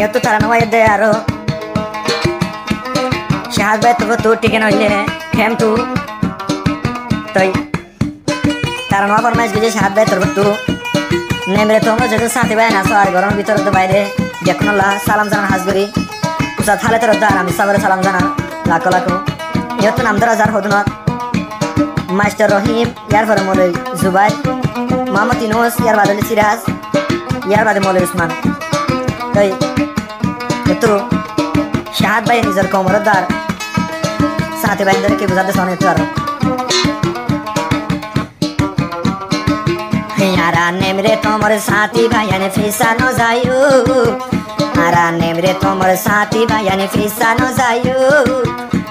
yaitu taran wayat de aro syahad bay tu tiken oile hem tu toy taran wa farmais gije syahad bay tu nemre tomo jedo sati bay na so ar goron bitor to bayre jekonolla salam janan hasguri usat hale tor dar ami sabare salam janan lako lako yaitu namdar azar hodunat Master Rohim yar far Molay Zubair Muhammad Inus yar badal Siraz yar badal Molay Usman toy itu syahad bay nizar komorodar साथी भाई के बुझाते सोने तो यारा ने मेरे तुम्हारे साथी भाई ने फीसा न जायो यारा ने मेरे तुम्हारे साथी भाई ने फीसा न जायो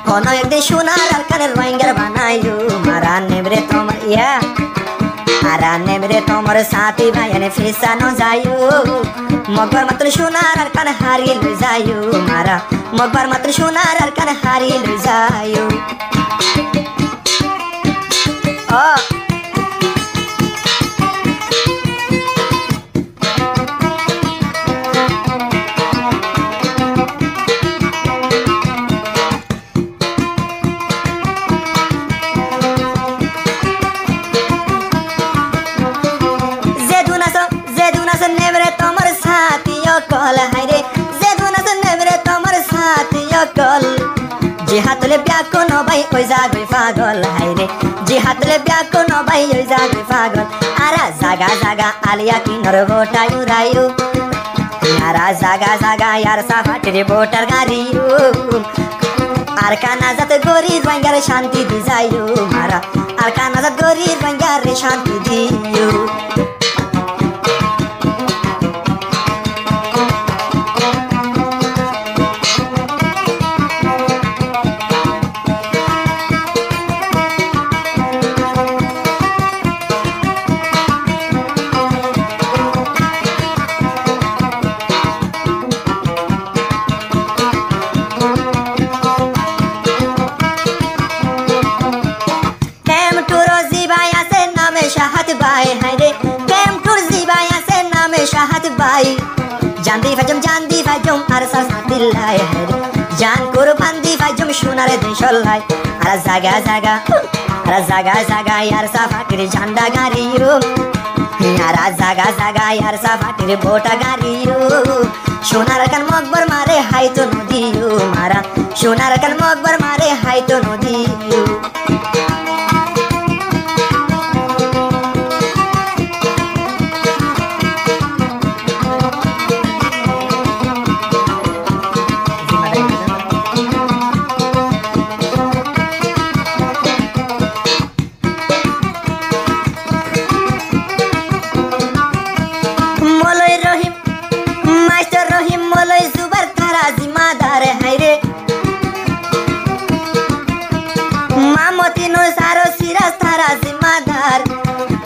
कोनो एक दिन सुनार कर रोइंगर बनायो यारा ने मेरे तुम्हारे यारा ने मेरे तुम्हारे साथी भाई ने फीसा न जायो मगर मात्र सुनार कर हारी ले जायो मारा मगर मात्र सुनार कर हारी ले जायो जिहातले ब्याको न भाई ओइ जागै पागल हाइरे जिहातले ब्याको न भाई ओइ जागै पागल आरा जागा जागा आलिया किनर गोटायो रायो आरा जागा जागा यार साफाटे बोटर गारियो आरका नाजत गोरी रंगार शांति दिजायो मारा आरका नाजत गोरी रंगार शांति दियो Jandi fajum arsa satilai jan kurbandi fajum shunare dishollai ara zaga zaga yar sa fakir janda gariyo ara zaga yar sa fakir bota gariyo shunar kan mokbar mare hai to nodiyo mara shunar kan mokbar mare hai to nodiyo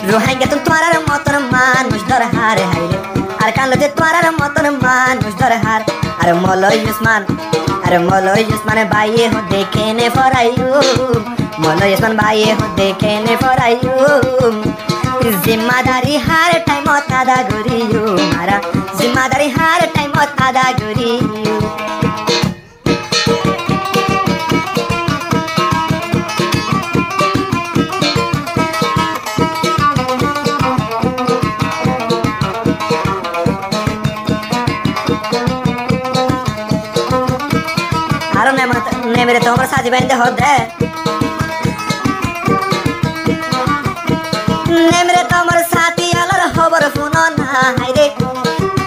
रोहेंगे तुम तुम्हारा मोतन मानुष दर हारे हारे अरे कान लगे तुम्हारा मोतन मानुष दर हार अरे मोलोई उस्मान भाई हो देखे ने फराइयो मोलोई उस्मान भाई हो देखे ने फराइयो जिम्मेदारी हर टाइम तादा गुरियो मारा जिम्मेदारी हर टाइम तादा गुरियो ने मेरे तो साथी बहन होते ने मेरे तो साथी अलर खबर सुनो ना हायरे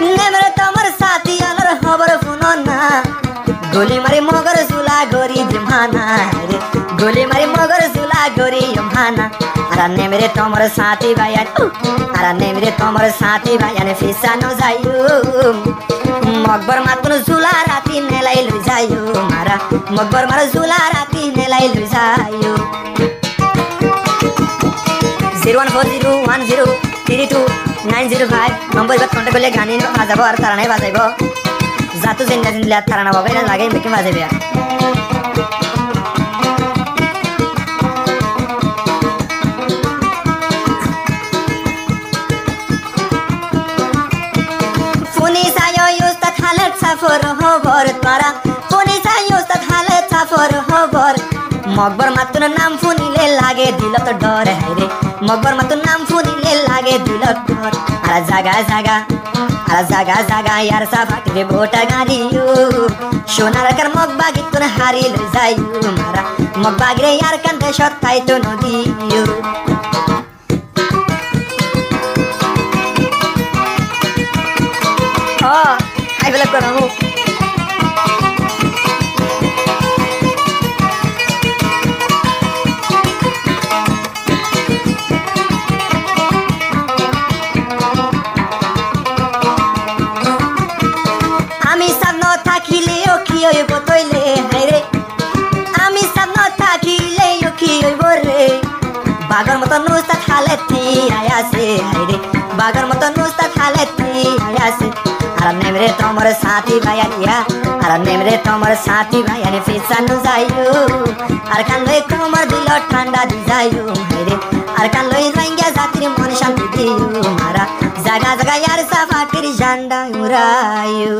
ने मेरे तो साथी अलर खबर सुनो ना गोली मारी मगर जुला गोरी जमाना हायरे गोली मारी मगर जुला गोरी जमाना अरे ने मेरे तो साथी भाई अरे ने मेरे तो साथी भाई ने फीसा न जायो मकबर मात्र जुला राती नेलाई लु जायो मारा मकबर मारा जुला राती नेलाई लु जायो 01401032905 नम्बर बात कन्ट्याक्ट करले गानी बाजाबो आरो तारानाय बाजाइबो जातु जिन्ना जिनला ताराना बगाइना लागे मेके बाजाइबे সাফর হবর তারা ফোনে চাই ওস্তাদ হালে সাফর হবর মকবর মাতুন নাম ফুনিলে লাগে দিল তো ডর হাইরে মকবর মাতুন নাম ফুনিলে লাগে দিল ডর আর জাগা জাগা আর জাগা জাগা ইয়ার সাফাট রে বোটা গাড়িও সোনার কার মগবাগি তুন হারি লই যাইও মারা মগবাগ রে ইয়ার কান্দে সত্তাই তো নদীও আই বেলা করামু আমি সামনে থাকিলেও কি হইব তইলে হাইরে আমি সামনে থাকিলেও কি হইব রে বাগর মতো নুস্তা খালে থি আয়াসে হাইরে বাগর মতো নুস্তা খালে থি আয়াসে আর নেমরে তোমার সাথী ভাইয়া আর নেমরে তোমার সাথী ভাইয়া ফিসানু যাইও আর কান লই তোমার দিল ঠান্ডা দি যাইও হাইরে আর কান লই রাঙ্গা জাতির মন শান্তি দিও মারা জাগা জাগা ইয়ার সাফাটির ঝান্ডা উড়াইও